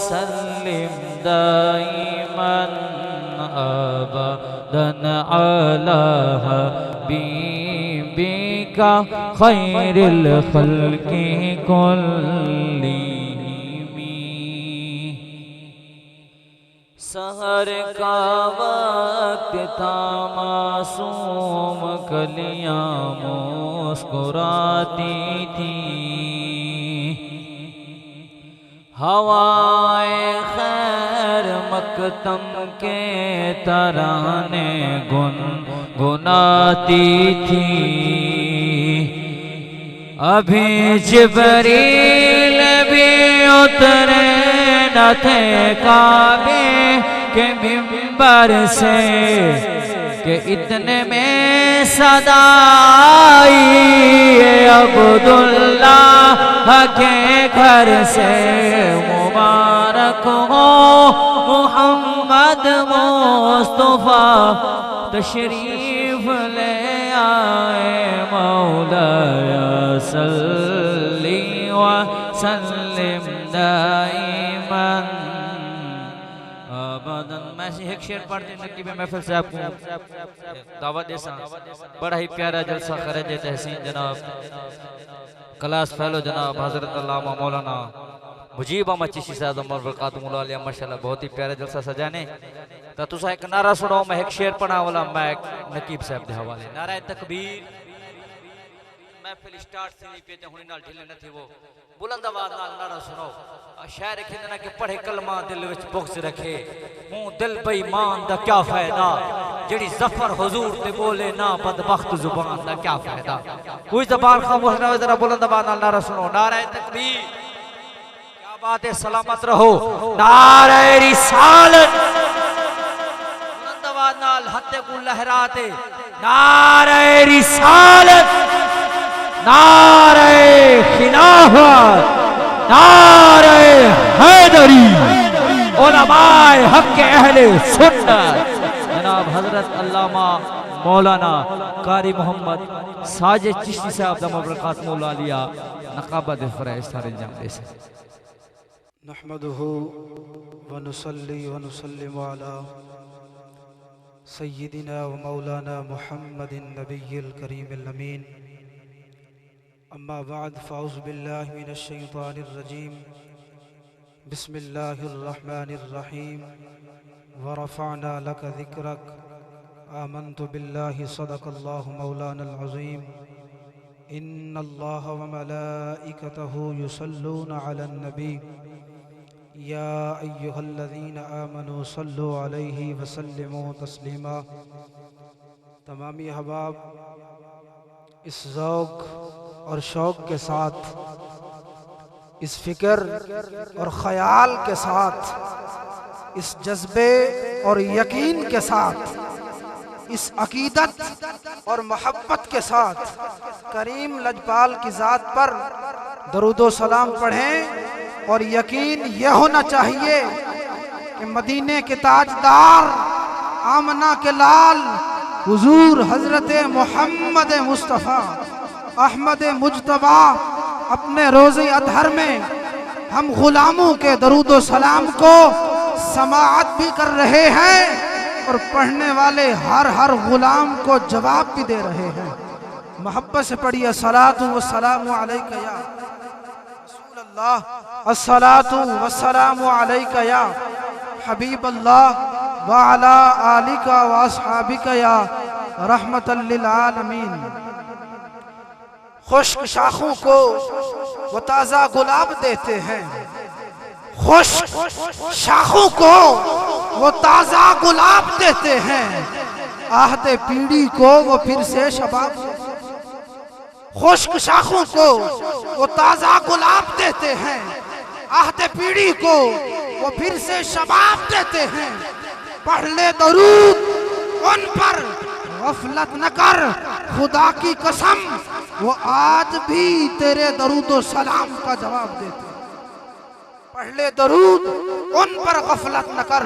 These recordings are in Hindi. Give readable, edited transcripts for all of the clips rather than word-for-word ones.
वसल्लिम दाइमन अबदन अला हबीबिका खैरिल खल्क़ि कुल्लिहिमी। सहर का वक्त था, मासूम कलियां मुस्कुराती थी, हवाए खैर मकतम के तराने गुनगुनाती थी। अभी जिब्रील भी उतरे न थे काबे के मिंबर से कि इतने में सदा आई अब्दुल्लाह के घर से, मुबारक हो मोहम्मद मुस्तफा तशरीफ ले आए, मौलाया सल्ली व सल्लिम दाइमन अबदन। मैं एक शेर पढ़ते नकीब महफिल से आपको दावत देसा। बड़ा ही प्यारा जलसा खरज तहसीन जनाब क्लास फेलो जनाब हजरत अल्लामा मौलाना मुजीब अहमद चिश्ती साहब बरकातुहुल्लाह अलैहि माशाल्लाह बहुत ही प्यारा जलसा सजाने। तो तुसा एक नारा सुनाओ, मैं एक शेर पढ़ा वाला, मैं नकीब साहब के हवाले। नारा तकबीर। महफिल स्टार्ट से नहीं पे हुने नाल ढिले न थी, वो बुलंद आवाज नाल नारा सुनाओ। शायर खिंदना के पढ़े कलमा दिल विच बुग़्ज़ रखे, हूं दिल बेईमान दा क्या फायदा, जेड़ी ज़फर हुजूर ते बोले ना बदबख्त जुबान दा क्या फायदा। कोई ज़बान खामोश ना हो, जरा बुलंद आवाज नाल नारा सुनो। नारा तकबीर। क्या बात है, सलामत रहो। नारा रिसालत। बुलंद आवाज नाल हत्ते को लहराते। नारा रिसालत, नारे खिलाफत, नारे हैदरी, उलमाए हक के अहले सुन्नत जनाब हजरत अल्लामा मौलाना कारी मोहम्मद साजिद चिश्ती साहब दम बरकातुहुल्लाह आलिया नकाबत फरैज़ अंजाम दे से। नहमदुहु व नुसल्ली व नुसल्लिमु अला सय्यिदिना व मौलाना मुहम्मदिन नबिय्यिल करीमिल अमीन। अम्मा बाद फ़ाउज़ु बिल्लाहि मिनश शैतानिर रजीम। बिस्मिल्लाहिर रहमानिर रहीम। व रफ़अना लका ज़िक्रक। आमन्तु बिल्लाहि सदक़ल्लाहु मौलानल अज़ीम। इन्नल्लाहा व मलाइकतहु युसल्लूना अलन नबी या अय्युहल्लज़ीना आमनू सल्लु अलैहि व सल्लिमू तस्लीमा। तमामी अहबाब इस ज़ौक़ और शौक़ के साथ, इस फ़िक्र और ख़याल के साथ, इस जज्बे और यकीन के साथ, इस अक़ीदत और मोहब्बत के साथ करीम लजपाल की ज़ात पर दरूदो सलाम पढ़ें। और यकीन यह होना चाहिए कि मदीने के ताजदार, आमना के लाल हुजूर हज़रत मोहम्मद मुस्तफ़ा अहमद मुज्तबा अपने रोज़े अज़हर में हम ग़ुलामों के दरूदो सलाम को समाअत भी कर रहे हैं और पढ़ने वाले हर ग़ुलाम को जवाब भी दे रहे हैं। मोहब्बत से पढ़िए सलातु व सलामु अलैका या रसूल अल्लाह, अस्सलातु व सलामु अलैका या हबीब अल्लाह व अला आलिका व अस्हाबिका या रहमतल लिल आलमीन। खुश्क शाखों को वो ताज़ा गुलाब देते हैं, खुश्क शाखों को वो ताज़ा गुलाब देते हैं, आहते पीढ़ी को वो फिर से शबाब। खुश्क शाखों को वो ताज़ा गुलाब देते हैं, आहते पीढ़ी को वो फिर से शबाब देते हैं। पढ़ ले दरूद उन पर, गफलत न कर खुदा की कसम, वो आज भी तेरे दरूदो सलाम का जवाब देते। पढ़ ले दरूद उन पर, गफलत न कर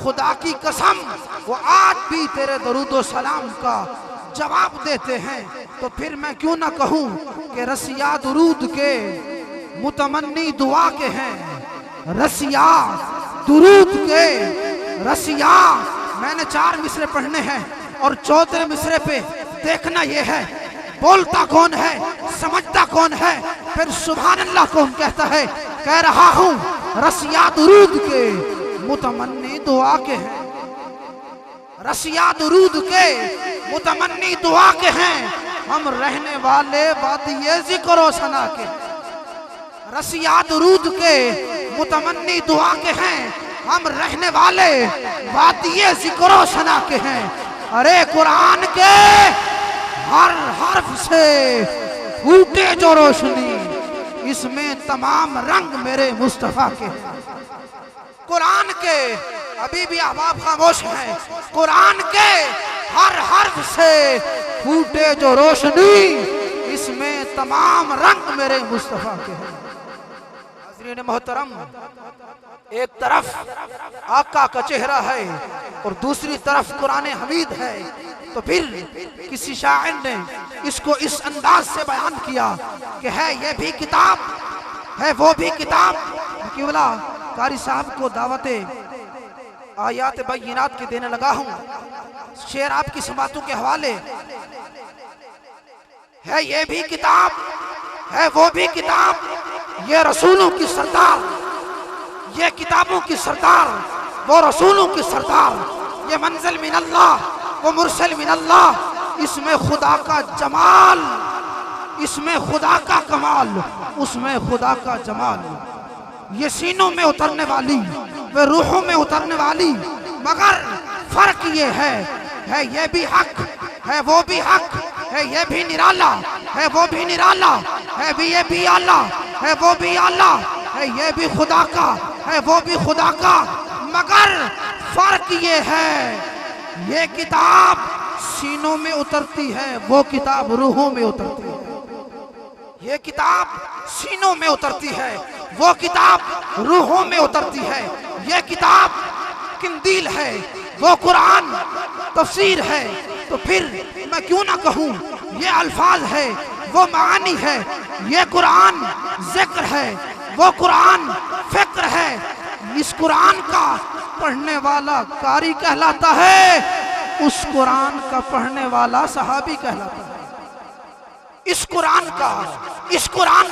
खुदा की कसम, वो आज भी तेरे दरूदो सलाम का जवाब देते हैं। तो फिर मैं क्यों ना कहूँ कि रसिया दुरूद के मुतमन्नी दुआ के हैं, रसिया दुरूद के रसिया। मैंने 4 मिसरे पढ़ने हैं और 4थे मिसरे पे देखना यह है बोलता कौन है, समझता कौन है, फिर सुभान अल्लाह कौन कहता है। कह रहा हूं रसिया दुरूद के मुतमन्नी दुआ के हैं, रसिया दुरूद के मुतमन्नी दुआ के हैं, हम रहने वाले वादिये ज़िक्र सना के। रसिया दुरूद के मुतमन्नी दुआ के हैं, हम रहने वाले वादिये ज़िक्र सना के हैं। अरे कुरान के हर हर्फ से फूटे जो रोशनी, इसमें तमाम रंग मेरे मुस्तफा के हैं। कुरान के अभी भी अहबाब खामोश हैं। कुरान के हर हर्फ से फूटे जो रोशनी, इसमें तमाम रंग मेरे मुस्तफा के हैं। हाज़रीन मोहतरम, एक तरफ आका का चेहरा है और दूसरी तरफ कुरान हमीद है, तो फिर किसी शायर ने इसको इस अंदाज से बयान किया कि है ये भी किताब, है वो भी किताब। किबला कारी साहब को दावते आयात बय्यिनात के देने लगा हूँ। शेर आपकी समातों के हवाले है, ये भी किताब है वो भी किताब, ये रसूलों की सरदार, ये किताबों की सरदार, वो रसूलों की सरदार, ये मंजिल मिन अल्लाह वो मुरसल मिन अल्लाह। इसमें खुदा का जमाल, इसमें खुदा का कमाल, उसमें खुदा का जमाल। ये सीनों में उतरने वाली, वे रूहों में उतरने वाली, मगर फर्क ये है ये भी हक, है वो भी हक, है ये भी निराला, है वो भी निराला, है भी ये भी आला, है वो भी आला, है ये भी खुदा का, है वो भी खुदा का। मगर फर्क ये है, ये किताब सीनों में उतरती है, वो किताब रूहों में उतरती है। ये किताब सीनों में उतरती है, वो किताब रूहों में उतरती है। ये किताब किंदील है, वो कुरान तफसीर है। तो फिर मैं क्यों ना कहूँ ये अल्फाज है, वो मानी है। ये कुरान जिक्र है, वो कुरान फिक्र है। इस कुरान का पढ़ने वाला कारी कहलाता है, उस कुरान का पढ़ने वाला सहाबी कहलाता है। इस कुरान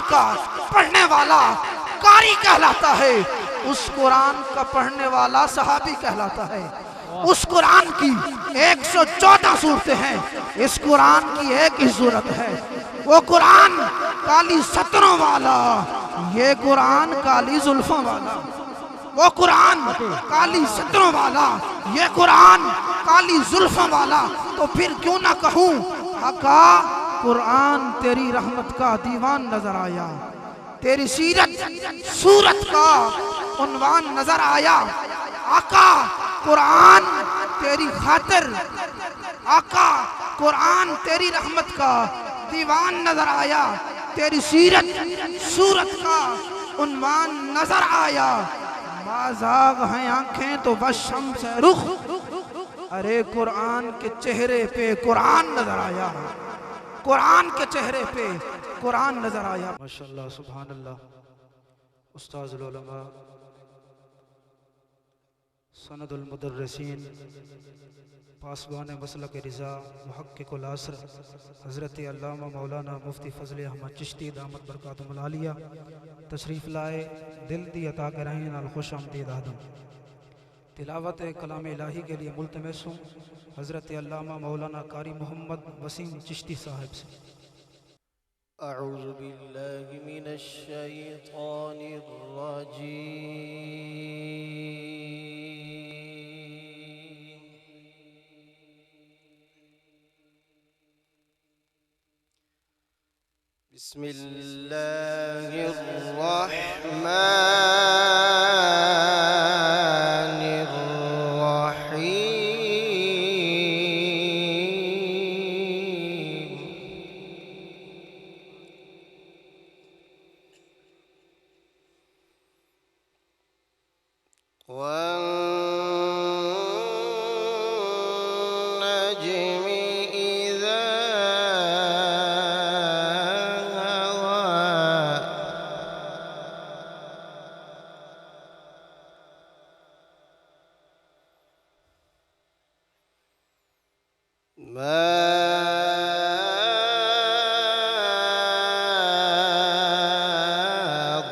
का पढ़ने वाला कारी कहलाता है, उस कुरान का पढ़ने वाला सहाबी कहलाता है। उस कुरान की 114 सूरतें हैं, इस कुरान की एक ही सूरत है। वो कुरान काली सतरों वाला, ये कुरान काली जुल्फों वाला। वो कुरान काली सतरों वाला, ये कुरान काली जुल्फों वाला। तो फिर क्यों ना कहूँ आका कुरान तेरी रहमत का दीवान नजर आया, तेरी सीरत सूरत का उन्वान नजर आया। आका कुरान तेरी खातिर, आका कुरान तेरी रहमत का दीवान नजर आया, तेरी सीरत सूरत का उन्वान नजर आया। बाज़ाग हैं आंखें तो बस शम्स है रुख, अरे कुरान के चेहरे पे कुरान नजर आया, कुरान के चेहरे पे कुरान नजर आया। माशाअल्लाह सुभान अल्लाह। उस्ताज़ुल उलमा सनदुल मुदर्रिसीन पासबान मसलक रिज़ा मुहक्किकुल असर हज़रत अल्लामा मौलाना मुफ्ती फ़ज़ल अहमद चिश्ती दामत बरकातुहुल आलिया तशरीफ़ लाए, दिल दी अता कराएं नाल खुश आमदीद आदम। तिलावत कलाम इलाही के लिए मुल्तमस हूँ हज़रत अल्लामा मौलाना कारी मोहम्मद वसीम चिश्ती साहब से। अऊज़ु बिल्लाहि मिनश शैतानिर रजीम। बिस्मिल्लाहिर रहमानिर रहीम। वन्नज्मि इज़ा हवा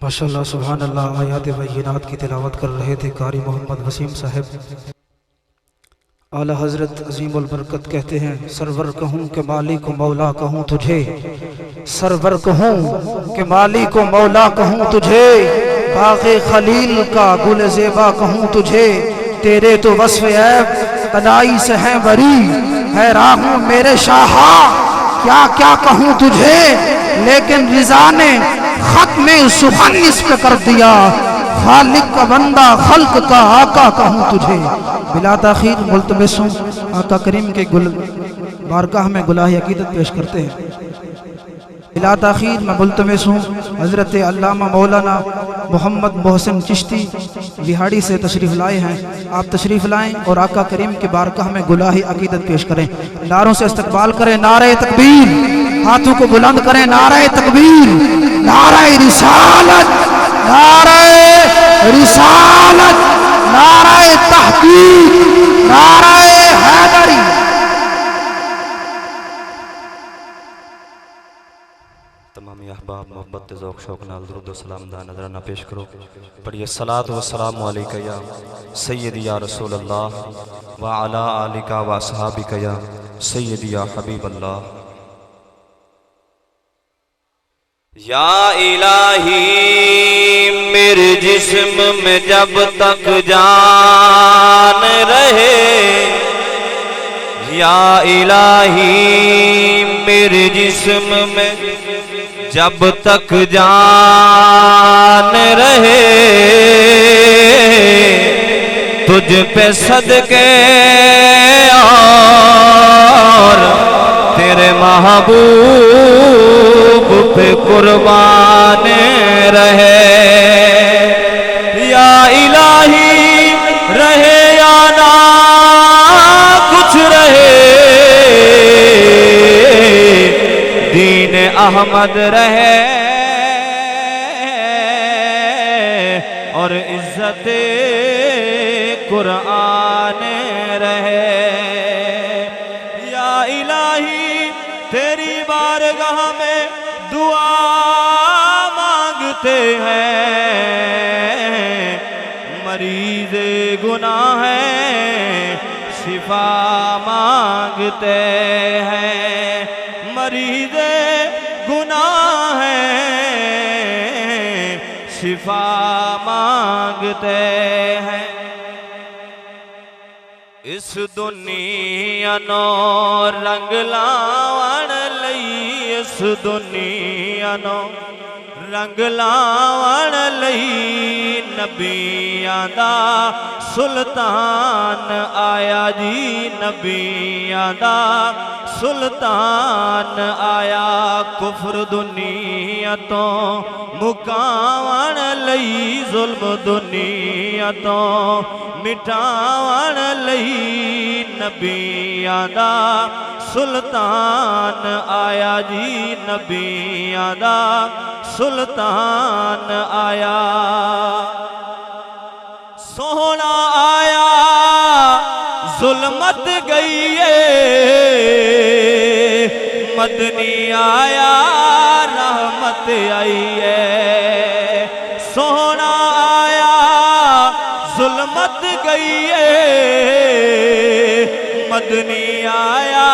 माशाअल्लाह सुभान अल्लाह। आयात बय्यिनात की तिलावत कर रहे थे कारी मोहम्मद वसीम साहब। आला हजरत अजीमुल बरकत कहते हैं, सरवर कहूँ के मालिक को मौला कहूँ तुझे, सरवर कहूँ के मालिक को मौला कहूँ तुझे, बाग़े खलील का गुल ज़ेबा कहूँ तुझे, तेरे तो वस्फ़ ऐब कनाई से हैं बरी, है राहूं मेरे शाहा क्या क्या कहूँ तुझे, लेकिन रिज़ा ने खत में सुखन इस पे कर दिया, खालिक का बंदा खल्क का आका कहूँ तुझे। बिला ताखीर मुल्तमिस हूँ आका करीम के गुल बारगाह में गुलाह अकीदत पेश करते हैं। बिला ताखीर मैं मुल्तमिस हूँ हज़रत अल्लामा मौलाना मोहम्मद मोहसिन चिश्ती बिहाड़ी से तशरीफ़ लाए हैं। आप तशरीफ़ लाएं और आका करीम के बारगाह में गुलाह अकीदत पेश करें। नारों से इस्तकबाल करें, नारे तकबीर, हाथों को बुलंद करें, नारे तकबीर, नारे रिसालत, नारे रिसालत, नारे तहकीक, नारे हैदरी। तमाम अहबाब मोहब्बत ज़ौक़ शौक़ नाल दुरूद व सलाम दा नज़राना पेश करो। पढ़िए सलात व सलाम अलैका या सय्यदी या रसूल अल्लाह व अला आलिका व असहाबिका या सय्यदी या हबीब अल्लाह। या इलाही मेरे जिस्म में जब तक जान रहे, या इलाही मेरे जिस्म में जब तक जान रहे, तुझ पे सदके और तेरे महबूब पे कुर्बान रहे। या इलाही रहे या ना कुछ रहे, दीन अहमद रहे और इज्जत कुरान रहे। या इलाही तेरी बारगाह में दुआ मांगते हैं, मरीज़ गुनाह है शिफा मांगते हैं, मरीज़ गुनाह है शिफा मांगते हैं। इस दुनिया नो रंग लावण लई, इस दुनिया नो रंग लावण लई, नबियां दा सुल्तान आया जी, नबियां दा सुल्तान आया। कुफ्र दुनिया तो मुकावण लई, जुल्म दुनिया तो मिटावण लई, नबियां दा सुल्तान आया जी, नबियां दा सुल्तान आया। सोहना आया जुल्मत गई है, मदनी आया रहमत आई है। सोहना आया जुल्मत गई है, मदनी आया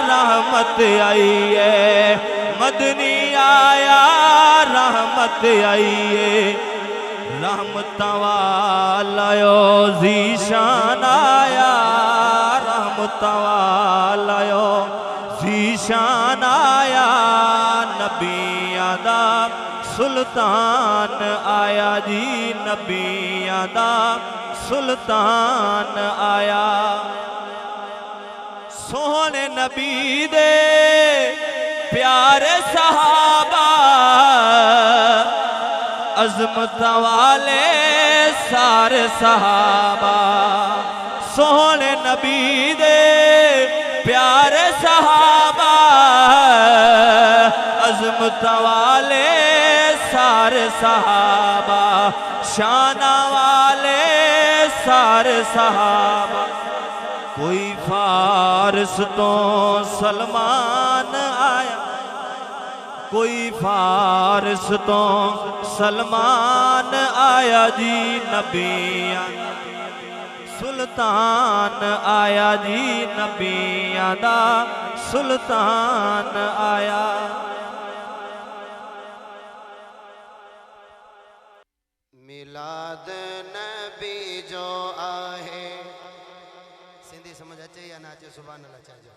रहमत आई है, मदनी आया रहमत आई है। रहमत वालायो ज़ीशान आया, रहमत वालायो ज़ीशान आया, नबियां दा सुल्तान सुल्तान आया जी नबियां दा सुल्तान आया सोहने नबी दे प्यारे सहाबा अज़मत वाले सारे सहाबा सोहने नबी दे प्यारे सहाबा अज़मत वाले सारे सहाबा शाना वाले सारे सहाबा कोई फारस तो सलमान आया कोई फारस तो सलमान आया जी नबियां सुल्तान आया जी नबियां दा सुल्तान आया मिलाद नबी जो आहे सिंधी समझ अचे या ना अचे सुभान अल्लाह चइजो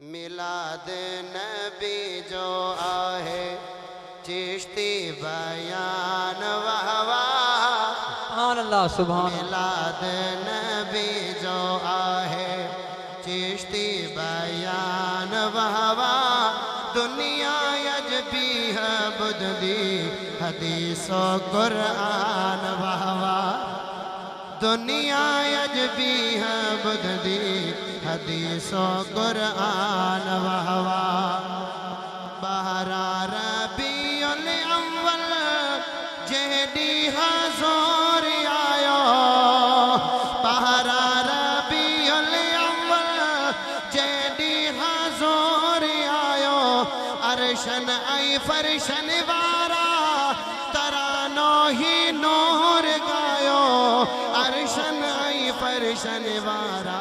मिलाद नबी जो आहे चिश्ती बयान वाह वाह सुभान अल्लाह सुभान मिलाद नबी जो आहे चिश्ती बयान वाह वाह दुनिया यजबी है बुद्धि हदीसो कुरान वाह वाह दुनिया यजबी है बुद्धि हदीसो कुरान वाह वाह बहरा रबीउल अव्वल जेडी हजूर आयो बहरा रबीउल अव्वल जेडी हजूर आयो अरशन आई फरशन वारा तरानो ही नूर गायो अरशन आई फरशन वारा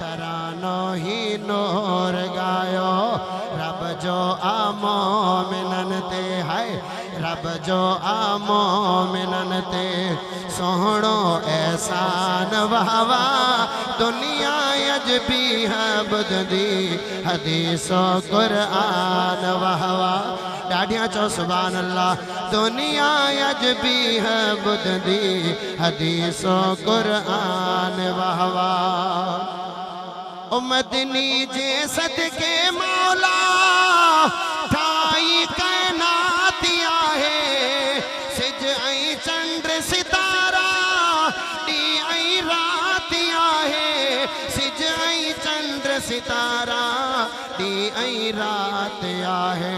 तरानो ही नूर गायो रब जो आमो मिनन ते है रब जो आमो मिनन ते सोहणो एहसान वाह वाह दुनिया यजबी है बुद्धि हदीसो कुरान वाह वाह डाढ़िया चो सुभान अल्लाह दुनिया यजबी है बुद्धि हदीसो कुरान वाह वाह उम्मदनी जे सदके मौला ठाई कायनात आहे सिज ऐं चंद्र सितारा डी ऐं रात आहे सिज ऐं चंद्र सितारा डी ऐं रात आहे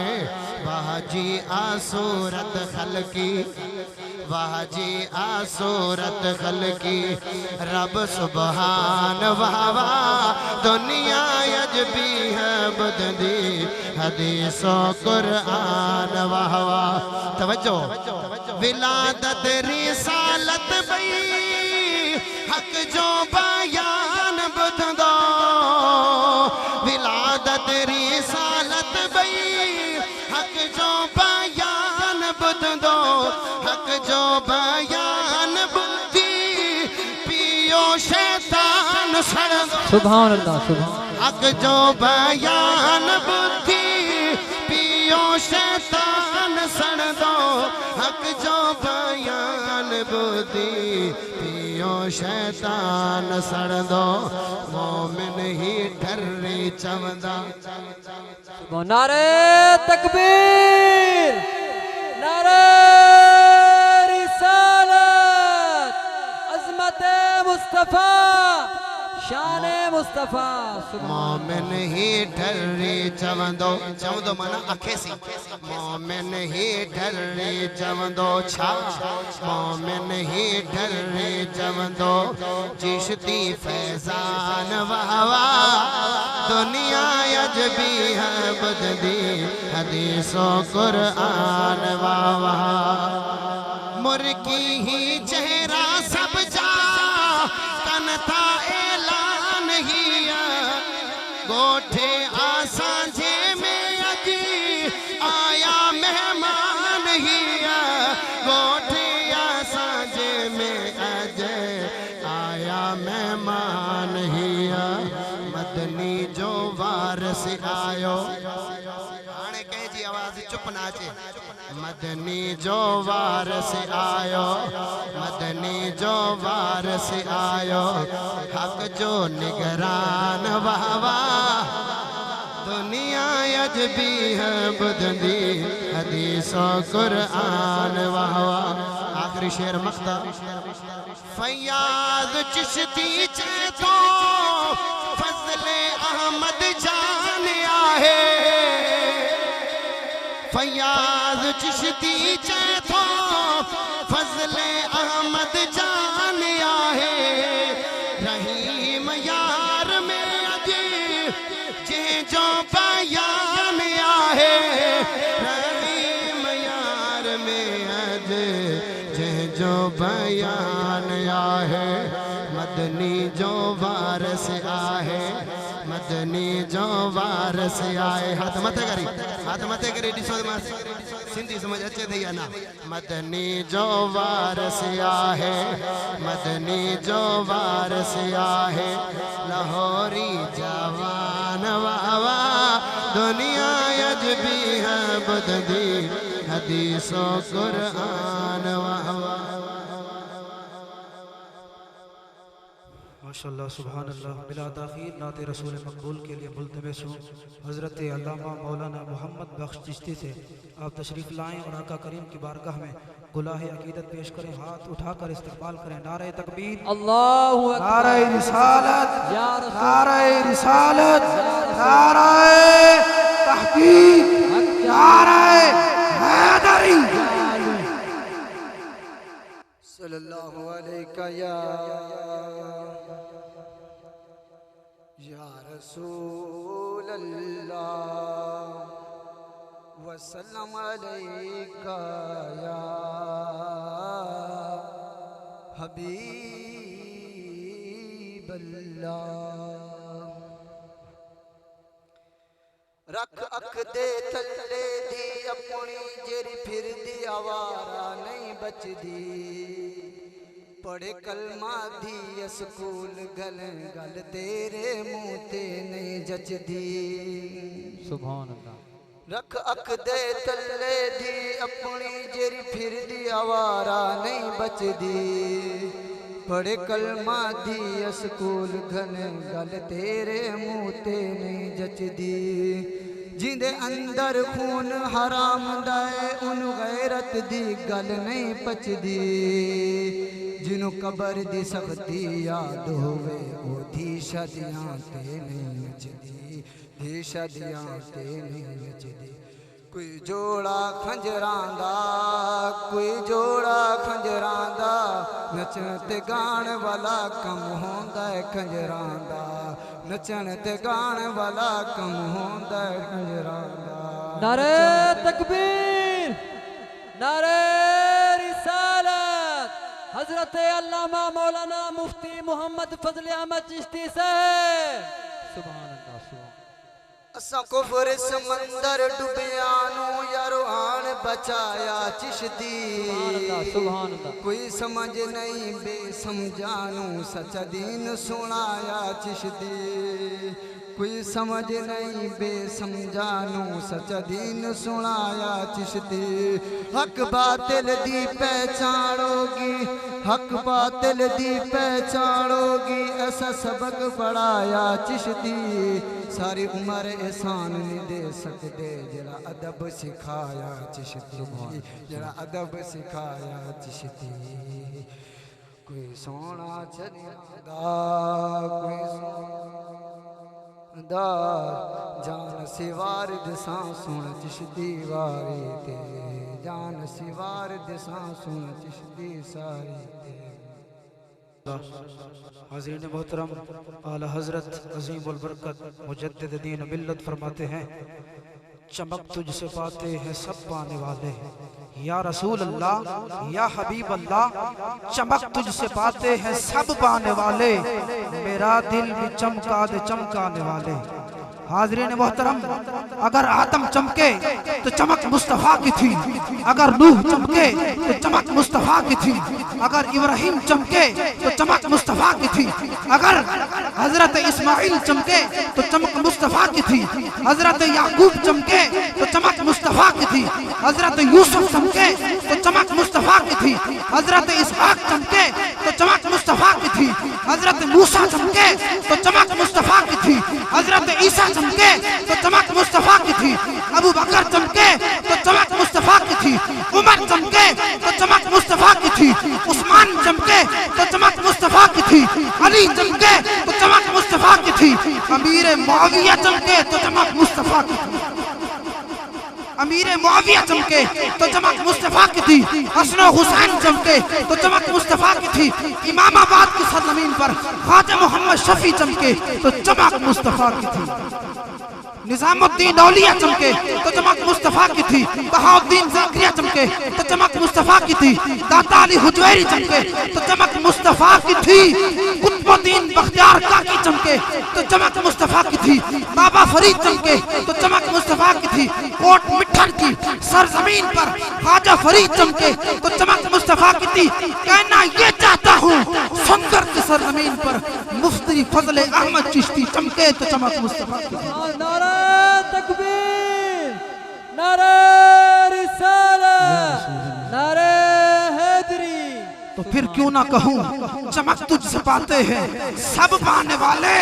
वाह जी आसूरत खलकी वाह जी आसूरत खलकी रब सुबहान वाह वाह दुनिया यजबी है बुद्धि हदीसो कुरान वाह वाह तवज्जो विलादत रिसालत बई हक जो बयान बुधंदो विलादत रिसालत बई हक जो बयान बुधंदो हक जो बयान बुद्धि पियो शैतान सड़ सुभान अल्लाह सुभान हक जो बयान बुद्धि पियो शैतान सड़ दो हक जो बयान बुद्धि पियो शैतान सड़ दो मोमिन ही ठर्री चवंदा नारे तकबीर नारे रिसालत अज़मत मुस्तफा शान मुस्तफा मोमिन ही ठर्री चवंदो चवंदो माना अखेसी मोमिन ही ठर्री चवंदो छा मोमिन ही ठर्री चवंदो चिश्ती फैजान वाह वाह दुनिया यजबी है बुद्धि हदीसो कुरान वाह वाह मुर्गी ही चेहरा सब जा कन था ऐलान हिया गोठे आसांजे में अजी आया मेहमान हिया गोठे आसांजे में अजय आया मेहमान हिया मदनी जो वारस आयो हाणे कंहिंजी आवाज़ चुप ना अचे मदनी जो वारस आयो, मदनी जो वारस आयो, हक जो निगरान वाह वाह, दुनिया अजबी है बुधंदी हदीसो कुरान वाह वाह। आखिरी शेर मक्ता फयाज चिश्ती चेतो फजले अहमद जान आहे, फयाज चिश्ती चेतो फजले अहमद जान आहे, रहीम यार में अजे जे जो बयान आहे, रहीम यार में अजे जे जो बयान आहे, मदनी जो वारस आहे, मदनी जो वारस आए। हाथ मथे करी, हाथ मथे करी, ॾिसो सिंधी समझ अचे थी या ना। मदनी जो वारस आहे, मदनी जो वारस आहे, लाहौरी जवान वाह वाह, दुनिया अजबी है बुधंदी हदीसो कुरान वाह वाह। माशाअल्लाह सुभान अल्लाह। बिला ताखीर नाते रसूल मकबूल के लिए मुल्तमिस हूँ हज़रत अल्लामा मौलाना मोहम्मद बख्श चिश्ती से आप तशरीफ़ लाएँ और आका करीम की बारगाह में गुलाह अकीदत पेश करें, हाथ उठाकर इस्तकबाल करें। नारे तकबीर, अल्लाहु अकबर, नारे रिसालत, या रसूल, नारे रिसालत, नारे तहकीक, नारे हैदरी। सल्लल्लाहु अलैका या रसूल अल्लाह वसल्लम अलैका या हबीब अल्लाह। रख अख दे थल्ले दी अपनी जेरी फिर दी आवारा नहीं बचदी, पढ़े कलमा दी स्कूल गल गल तेरे मुंह ते नहीं जचदी। सुभान अल्लाह। रख अख दे थल्ले दी अपनी जेरी फिर दी आवारा नहीं बचदी, पढ़े कलमा दी स्कूल गल गल तेरे मुंह ते नहीं जचदी। जिंदे अंदर खून हराम दाए उन गैरत दी गल नहीं पचदी, जिनु कबर दी सख्ती याद होवे वो धी शदियां ते नहीं नचदी, धी शदियां ते नहीं नचदी। कोई जोड़ा खंजरां दा, कोई जोड़ा खंजरां दा, नचण ते गाण वाला कम होंदा है खंजरां दा, नचण ते गाण वाला कम होंदा है खंजरां दा। नारे तकबीर, नारे रिसालत, हजरत अल्लामा मौलाना मुफ्ती मोहम्मद फजल अहमद चिश्ती साहब। सुभान अल्लाह, सुभान। असा कुफर समंदर डुबियानू यारो आन बचाया चिश्ती, सुभान अल्लाह। कोई समझ नहीं बेसमझानू सच्चा दीन सुनाया चिश्ती, कोई समझ नहीं बेसमझानू सच्चा दीन सुनाया चिश्ती। हक बातिल दी पहचानोगी, हक बातिल दी पहचानोगी, ऐसा सबक पढ़ाया चिश्ती। सारी उम्र एहसान नहीं दे सकते जरा अदब सिखाया चिश्ती, जरा अदब सिखाया चिश्ती। कोई सोना चलिया कोई दा जान सिवार दिसा सुन चिश्ती वारी ते, जान सिवार दिसा सुन चिश्ती सारी ते। हाज़रीन मोहतरम, आला हज़रत अज़ीमुल बरकत मुजद्दिद दीन मिल्लत फरमाते हैं, चमक तुझसे पाते हैं सब पाने वाले, या रसूल अल्लाह या हबीब अल्लाह, चमक तुझसे पाते हैं सब पाने वाले, मेरा दिल भी चमका दे चमकाने वाले। हाज़रीन मोहतरम, अगर आदम चमके तो चमक मुस्तफ़ा की थी, अगर नूह चमके तो चमक मुस्तफ़ा की थी, अगर इब्राहिम चमके तो चमक मुस्तफ़ा की थी, अगर हजरत इस्माइल चमके तो चमक मुस्तफ़ा की थी, हजरत याकूब चमके तो चमक मुस्तफ़ा मुस्तफ़ा की थी। हजरत यूसुफ चमके तो चमक मुस्तफ़ा की थी। हजरत इसहाक चमके तो चमक मुस्तफ़ा की थी। हजरत मूसा चमके तो चमक मुस्तफ़ा की थी। हजरत ईसा चमके तो चमक मुस्तफ़ा की थी। अबू बकर चमके तो चमक मुस्तफ़ा की थी। उमर चमके तो चमक मुस्तफ़ा की थी। उस्मान चमके तो चमक मुस्तफ़ा की थी। अली चमके तो चमक मुस्तफ़ा की थी। अमीर मुआविया चमके तो चमक मुस्तफ़ा की थी। अमीर मुआविया चमके तो चमक मुस्तफ़ा की थी। हसन हुसैन चमके तो चमक मुस्तफ़ा की थी। इमामाबाद की सरजमीन पर ख्वाजा मोहम्मद शफी चमके तो चमक मुस्तफ़ा की थी। निजामुद्दीन औलिया चमके तो चमक मुस्तफ़ा की थी। बहाउद्दीन ज़ाकिरिया चमके तो चमक मुस्तफ़ा की थी। दाता अली हुजैरी चमके तो चमक मुस्तफ़ा की थी। कुतुबुद्दीन बख्तियार काकी चमके तो चमक मुस्तफ़ा की थी। बाबा फरीद चमके तो चमक मुस्तफ़ा की थी। कोट मिठन की सरजमीन पर ख्वाजा फरीद चमके तो चमक मुस्तफ़ा की थी। कहना ये चाहता हूँ सुंदर की सरजमीन पर मुफ्ती फजले अहमद चिश्ती चमके तो चमक मुस्तफ़ा की थी। नारा तकबीर, नारा रिसालत, नारा हैदरी। तो फिर क्यों ना कहूँ चमक तुझसे पाते हैं सब पाने वाले।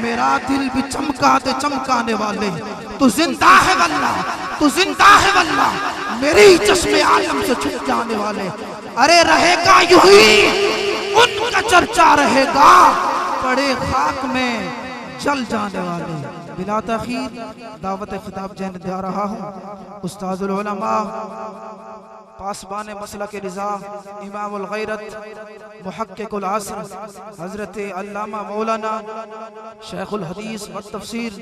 मेरा दिल भी चमका दे चमकाने वाले। तू जिंदा है वल्लाह, तू जिंदा है वल्लाह, मेरी चश्मे आलम से छुप जाने वाले। अरे रहेगा यूं ही उनका चर्चा रहेगा, पड़े खाक में जल जाने वाले। बिला तखीर दावत खिताब जहन दे रहा हूँ उस्ताजुल उलमा पासबान मसलक रिज़ा इमामुल गैरत मुहक्किकुल असर हज़रत अल्लामा मौलाना शेखुल हदीस व तफसीर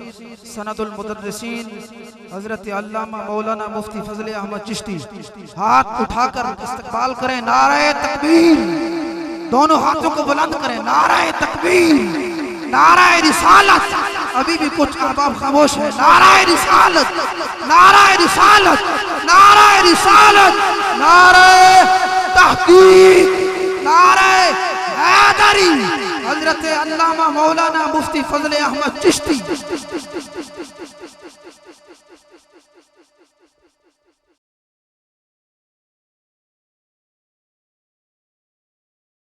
सनदुल मुदर्रिसीन हज़रत अल्लामा मौलाना मुफ्ती फजले अहमद चिश्ती हाथ उठाकर इस्तकबाल करें। नारे तकबीर, दोनों हाथों को बुलंद करें। नारे तकबीर, नारे रिसालत। अभी भी कुछ अहबाब खामोश है। नारे रिसालत, नारे रिसालत, नारे रिसालत, नारे तहकीक, नारे हैदरी। हजरत अल्लामा मौलाना मुफ्ती फजले अहमद चिश्ती।